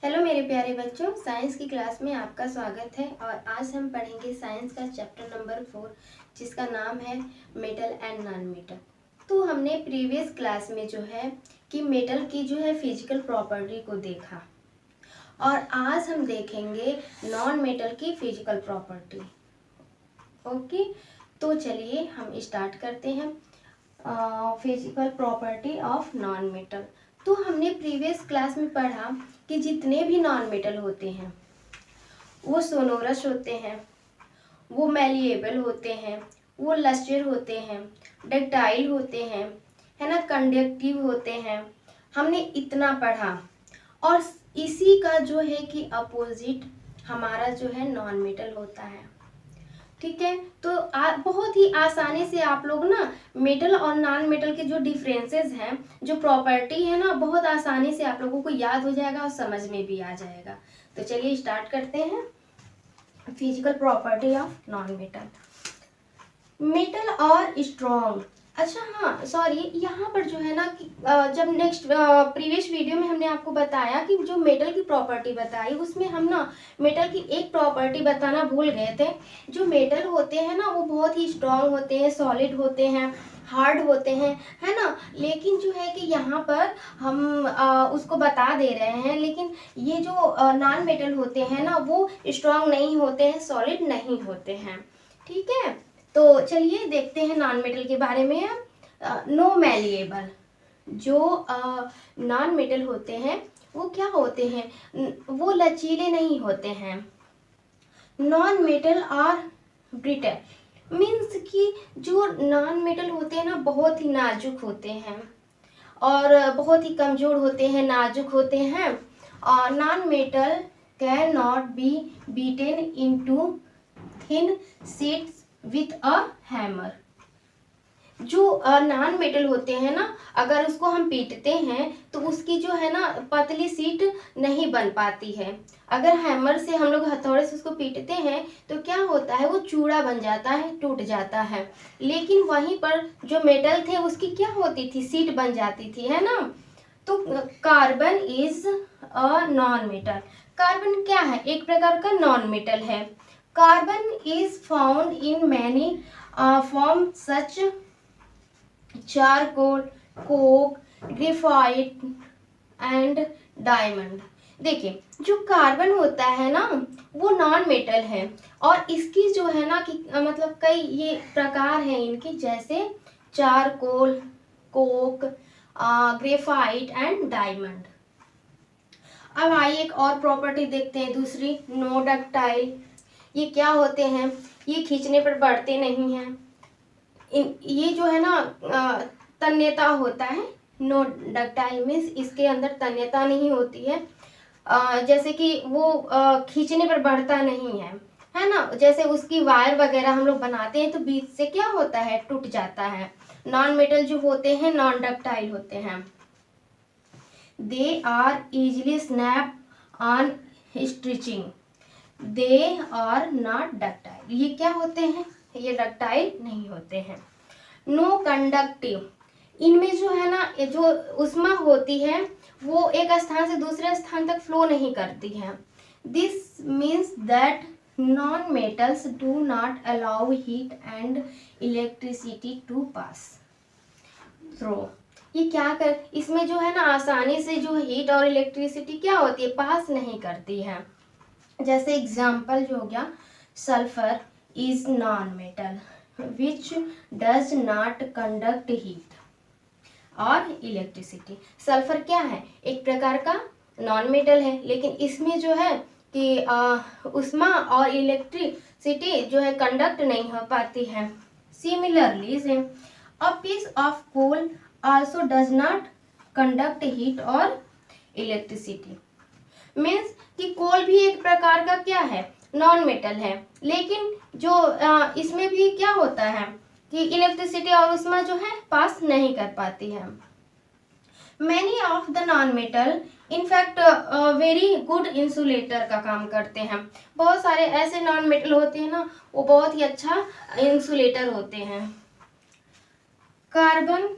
Hello मेरे प्यारे बच्चों, साइंस की क्लास में आपका स्वागत है। और आज हम पढ़ेंगे साइंस का चैप्टर नंबर 4 जिसका नाम है मेटल एंड नॉन मेटल। तो हमने प्रीवियस क्लास में जो है कि मेटल की जो है फिजिकल प्रॉपर्टी को देखा और आज हम देखेंगे नॉन मेटल की फिजिकल प्रॉपर्टी। ओके, तो चलिए हम स्टार्ट करते हैं physical property of non metal. तो हमने प्रीवियस क्लास में पढ़ा कि जितने भी नॉन मेटल होते हैं वो सोनोरस होते हैं, वो मैलिएबल होते हैं, वो लस्टर होते हैं, डक्टाइल होते हैं, है ना, कंडक्टिव होते हैं। हमने इतना पढ़ा और इसी का जो है कि अपोजिट हमारा जो है नॉन मेटल होता है। ठीक है, तो बहुत ही आसानी से आप लोग ना मेटल और नॉन मेटल के जो डिफरेंसेस हैं, जो प्रॉपर्टी है ना, बहुत आसानी से आप लोगों को याद हो जाएगा और समझ में भी आ जाएगा। तो चलिए स्टार्ट करते हैं physical property of non metal. Metal और स्ट्रॉन्ग। अच्छा हाँ, सॉरी, यहाँ पर जो है ना कि जब नेक्स्ट प्रीवियस वीडियो में हमने आपको बताया कि जो मेटल की प्रॉपर्टी बताई उसमें हम ना मेटल की एक प्रॉपर्टी बताना भूल गए थे। जो मेटल होते हैं ना वो बहुत ही स्ट्रॉन्ग होते हैं, सॉलिड होते हैं, हार्ड होते हैं, है ना। लेकिन जो है कि यहाँ पर हम उसको बता दे रहे हैं, लेकिन ये जो नॉन मेटल होते हैं ना वो स्ट्रॉन्ग नहीं होते हैं, सॉलिड नहीं होते हैं। ठीक है, तो चलिए देखते हैं नॉन मेटल के बारे में। No malleable. जो नॉन मेटल होते हैं वो क्या होते हैं, वो लचीले नहीं होते हैं। Non metal are brittle, means कि जो नॉन मेटल होते हैं ना बहुत ही नाजुक होते हैं और बहुत ही कमजोर होते हैं, नाजुक होते हैं। और non metal can not be beaten into thin sheets with a hammer. जो नॉन मेटल होते हैं ना, अगर उसको हम पीटते हैं तो उसकी जो है ना पतली सीट नहीं बन पाती है। अगर हैमर से हम लोग हथौड़े से उसको पीटते हैं तो क्या होता है, वो चूड़ा बन जाता है, टूट जाता है। लेकिन वहीं पर जो मेटल थे उसकी क्या होती थी, सीट बन जाती थी, है ना। तो carbon is a non metal. Carbon क्या है, एक प्रकार का नॉन मेटल है। Carbon is found in many form such charcoal, Coke, graphite and diamond. देखिए, जो कार्बन होता है ना वो नॉन मेटल है और इसकी जो है ना कि मतलब कई ये प्रकार हैं इनकी, जैसे charcoal, Coke, graphite and diamond. अब आइए एक और प्रॉपर्टी देखते हैं, दूसरी, नो डक्टाइल। ये क्या होते हैं, ये खींचने पर बढ़ते नहीं हैं। ये जो है ना तन्यता होता है। नो डक्टाइल मीन्स इसके अंदर तन्यता नहीं होती है, जैसे कि वो खींचने पर बढ़ता नहीं है ना। जैसे उसकी वायर वगैरह हम लोग बनाते हैं तो बीच से क्या होता है, टूट जाता है। नॉन मेटल जो होते हैं नॉन डक्टाइल होते हैं। They are easily snap on stitching. They are not ductile. ये क्या होते हैं, ये डक्टाइल नहीं होते हैं। No conductive. इनमें जो है ना जो उष्मा होती है वो एक स्थान से दूसरे स्थान तक फ्लो नहीं करती है। This means that non metals do not allow heat and electricity to pass through. ये क्या कर, इसमें जो है ना आसानी से जो हीट और इलेक्ट्रिसिटी क्या होती है, पास नहीं करती है। जैसे एग्जाम्पल जो हो गया, sulphur is non metal which does not conduct heat और इलेक्ट्रिसिटी। सल्फर क्या है, एक प्रकार का नॉन मेटल है, लेकिन इसमें जो है कि उष्मा और इलेक्ट्रिसिटी जो है कंडक्ट नहीं हो पाती है। Similarly a piece of coal also does not conduct heat और इलेक्ट्रिसिटी। मीन्स कि कोल भी एक प्रकार का क्या है, नॉन मेटल है, लेकिन जो इसमें भी क्या होता है कि इलेक्ट्रिसिटी और उष्मा जो है पास नहीं कर पाती है। Many of the non metal in fact very good insulator का काम करते हैं। बहुत सारे ऐसे नॉन मेटल होते हैं ना वो बहुत ही अच्छा इंसुलेटर होते हैं। Carbon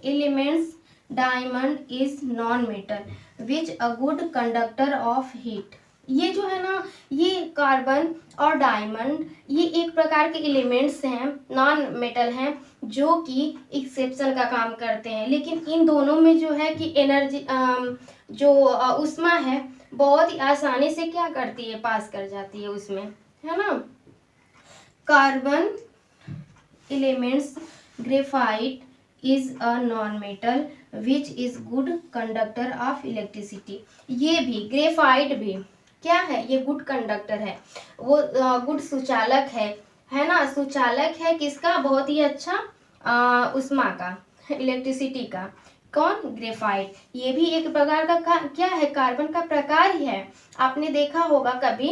elements diamond is non metal which a good conductor of heat. ये जो है ना, ये कार्बन और डायमंड ये एक प्रकार के एलिमेंट्स हैं, नॉन मेटल हैं, जो कि एक्सेप्शन का काम करते हैं। लेकिन इन दोनों में जो है कि एनर्जी जो ऊष्मा है बहुत ही आसानी से क्या करती है, पास कर जाती है उसमें, है ना। Carbon elements graphite is a non metal which is good conductor of electricity. ये भी ग्रेफाइट भी क्या है, ये गुड कंडक्टर है, वो गुड सुचालक है ना, सुचालक है किसका, बहुत ही अच्छा ऊष्मा का, इलेक्ट्रिसिटी का। कौन, ग्रेफाइट। ये भी एक प्रकार का क्या है, कार्बन का प्रकार ही है। आपने देखा होगा कभी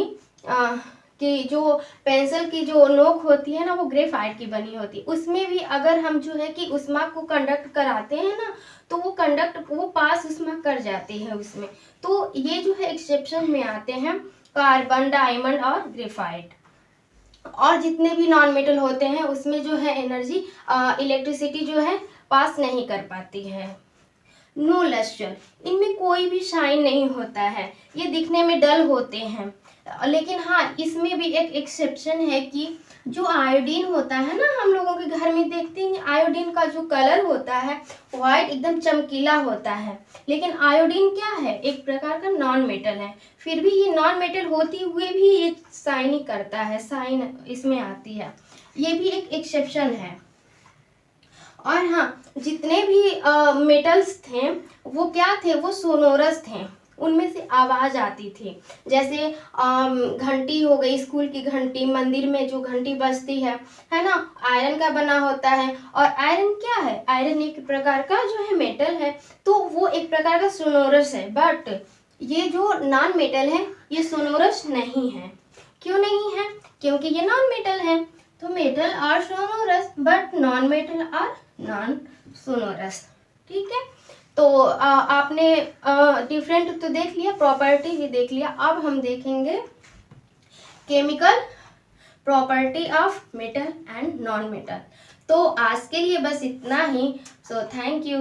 कि जो पेंसिल की जो नोक होती है ना, वो ग्रेफाइट की बनी होती है। उसमें भी अगर हम जो है कि ऊष्मा को कंडक्ट कराते हैं ना, तो वो पास ऊष्मा कर जाती है उसमें। तो ये जो है एक्सेप्शन में आते हैं कार्बन, डायमंड और ग्रेफाइट। और जितने भी नॉन मेटल होते हैं उसमें जो है एनर्जी, इलेक्ट्रिसिटी जो है पास नहीं कर पाती है। नो लस्टर, इनमें कोई भी शाइन नहीं होता है, ये दिखने में डल होते हैं। लेकिन हाँ, इसमें भी एक एक्सेप्शन है कि जो आयोडीन होता है ना, हम लोगों के घर में देखते हैं आयोडीन का जो कलर होता है वाइट, एकदम चमकीला होता है। लेकिन आयोडीन क्या है, एक प्रकार का नॉन मेटल है। फिर भी ये नॉन मेटल होते हुए भी ये शाइन करता है, शाइन इसमें आती है। ये भी एक एक्सेप्शन है। और हाँ, जितने भी मेटल्स थे वो क्या थे, वो सोनोरस थे, उनमें से आवाज आती थी। जैसे घंटी हो गई, स्कूल की घंटी, मंदिर में जो घंटी बजती है ना, आयरन का बना होता है। और आयरन क्या है, आयरन एक प्रकार का जो है मेटल है, तो वो एक प्रकार का सोनोरस है। बट ये जो नॉन मेटल है ये सोनोरस नहीं है। क्यों नहीं है, क्योंकि ये नॉन मेटल है। तो metal are sonorous but non metal are non sonorous. ठीक है, तो आपने डिफरेंट तो देख लिया, प्रॉपर्टी भी देख लिया। अब हम देखेंगे chemical property of metal and non metal. तो आज के लिए बस इतना ही। So thank you.